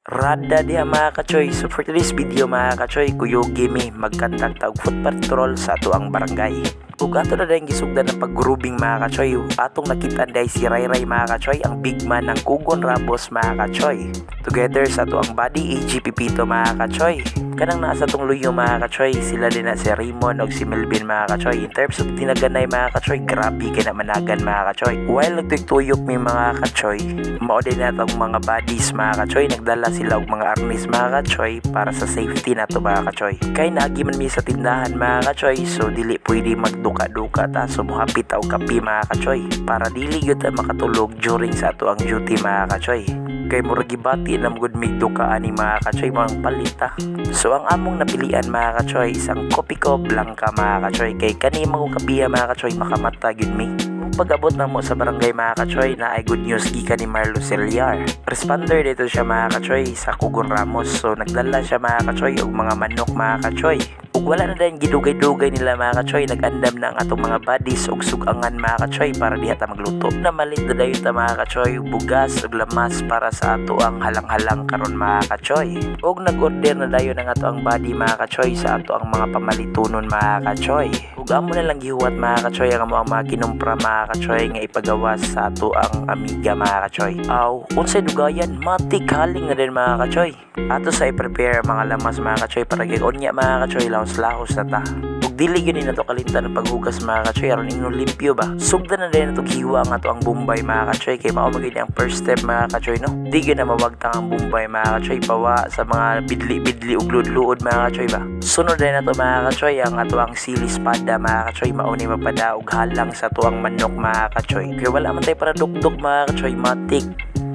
Rada diha mga kachoy. So for today's video mga kachoy, kuyogi mi magkandak og foot patrol sa ato ang barangay. Ug ato na dahil gisugdan ng pag-grouping mga kachoy. Atong nakitaan dahil si Rayray mga kachoy, ang big man ng Kugon Rabos mga kachoy. Together sa ato ang body AGP Pito mga kachoy. Kanang nasa tong luyo mga kachoy, sila din na si Raymond o si Melvin mga kachoy. In terms of tinaganay mga kachoy, grabe kay na managan mga kachoy. While nagtuyok may mga kachoy, mao din na tong mga bodies mga kachoy. Nagdala sila og mga arnis mga kachoy para sa safety nato mga kachoy. Kay naagi man mi sa tindahan mga kachoy, so dili pwede magduka-duka ta, so muhapit og kape mga kachoy para dili gyud ta makatulog during sa ato ang duty mga kachoy. Kay murag gibati na good migduka ani mga kachoy mga palita. So ang among napilian mga kachoy, isang Kopiko Blanca mga kachoy. Kay kani mga kapiya mga kachoy, makamata gyud mi. Pag-abot na mo sa barangay mga kachoy, na ay good news gikan ni Marlo Celiar. Responder dito siya mga kachoy sa Kugon Ramos. So nagdala siya mga kachoy og mga manok mga kachoy. Ug wala na din gidugay-dugay nila mga kachoy, nag-andam na ang atong mga bodies og sugangan mga kachoy para diha ta magluto. Na malit na dayon ta mga kachoy, bugas ug lamas para sa ato ang halang-halang karon mga kachoy. Ug nag-order na dayon ang ato ang body mga kachoy sa ato ang mga pamalitunon mga kachoy. Ug amo na lang gihuwat mga kachoy ang amo ang mga kinumpra mga kachoy nga ipagawas sa ato ang amiga mga kachoy. Aw, unsay dugayan, matik haling na din mga kachoy. Ato sa i-prepare mga lamas mga kachoy para gigonya mga kachoy, lahos na ta. Ug dili gyud na to kalimtan ang paghugas mga kachoy aron ingnon limpyo ba. Sugdan na din nato hiwa ang ato ang Bombay mga kachoy, kay mao magid ang first step mga kachoy no. Di gyud na mawagtang ang Bombay mga kachoy, pawa sa mga bidli-bidli ug luod-luod mga kachoy ba. Sunod din nato mga kachoy ang ato ang sili espada mga kachoy, mao ni mapada og halang sa ato ang manok mga kachoy. Kay wala man tay para dukdok mga kachoy, matik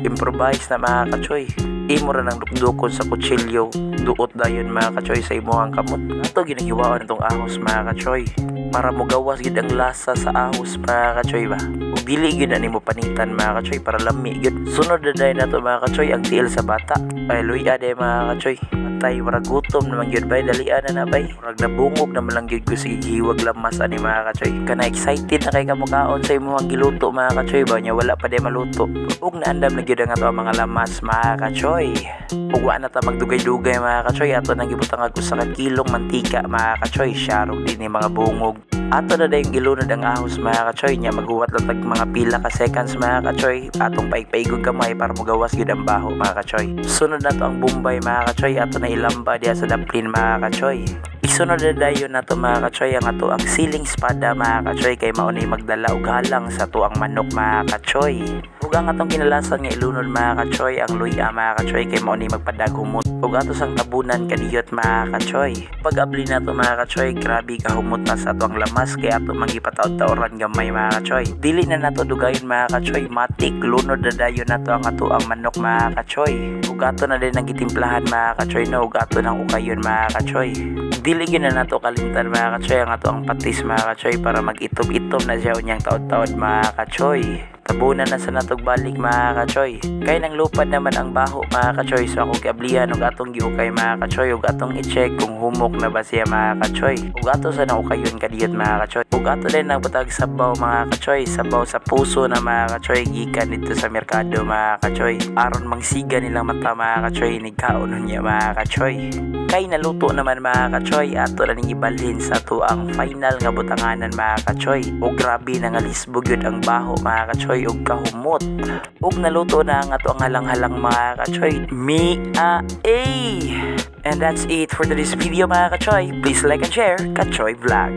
improvise na mga kachoy. Imo ra nang dukdukon sa kutsilyo, duot dayon mga kachoy sa imuhang kamot. Ato ginahiwaon itong ahos mga kachoy para mo gawas gid ang lasa sa ahos mga kachoy ba. Ug dili gyud na nimo panitan mga kachoy para lami gyud. Sunod na dayon nato mga kachoy ang tiil sa bata. Ay luya day mga kachoy. Tay murag gutom naman gyud bay, dalian na bay. Murag nabungog naman lang gyud ko sige hiwag lamas ani mga kachoy. Kana excited na kay kamukaon sa imong giluto mga kachoy ba, nya wala pa day maluto. Ug naandam na gyud ang ato mga lamas mga kachoy. Ug wa na ta magdugay-dugay mga kachoy, ato nang gibutang og usa ka kilong mantika mga kachoy, syarog din ni mga bungog. Ato na dayong gilunod ang ahos mga kachoy, nya maghuwat lang tag mga pila ka seconds mga kachoy. Atong paigpaigog kamay para magawas gyud ang baho mga kachoy. Sunod na to ang Bombay mga kachoy, ato na ilamba diha sa daplin mga kachoy. Isunod na dayon nato mga kachoy ang ato ang siling espada mga kachoy, kay mao ni magdala og halang sa ato ang manok mga kachoy. Ug ang atong kinalasan nga ilunod mga kachoy ang luya mga kachoy, kay mao ni magpadag humot. Ug ato sang tabunan kadiyot mga kachoy. Pag-abli nato mga kachoy, grabe ka humot na sa ato ang lamas, kay ato magipataod-taoran gamay mga kachoy. Dili na nato dugayon mga kachoy, matik lunod na dayon nato ang ato ang manok mga kachoy. Ug ato na din ang gitimplahan mga kachoy no, ug ato nang ukayon mga kachoy. Dili gyud na nato kalimtan mga kachoy ang ato ang patis mga kachoy para mag-itom-itom na siya unyang taod-taod mga kachoy. Tabunan na sa natog balik mga kachoy. Kay nang lupad naman ang baho mga kachoy, so ako giablihan og atong giukay mga kachoy, ug atong i-check kung humok na ba siya mga kachoy. Ug ato sa naukayon kadiyot mga kachoy. Ug ato din nagbutag sabaw mga kachoy, sabaw sa puso na mga kachoy gikan dito sa merkado mga kachoy. Aron mangsiga nilang mata mga kachoy, nigkaon niya mga kachoy. Kay naluto naman mga kachoy, ato na ning ibalhin sa ato ang final nga butanganan mga kachoy. Ug grabe na nga lisbog yun ang baho mga kachoy ug kahumot. Ug naluto na ang ato ang halang-halang mga kachoy. And that's it for today's video mga kachoy. Please like and share Kachoy Vlog.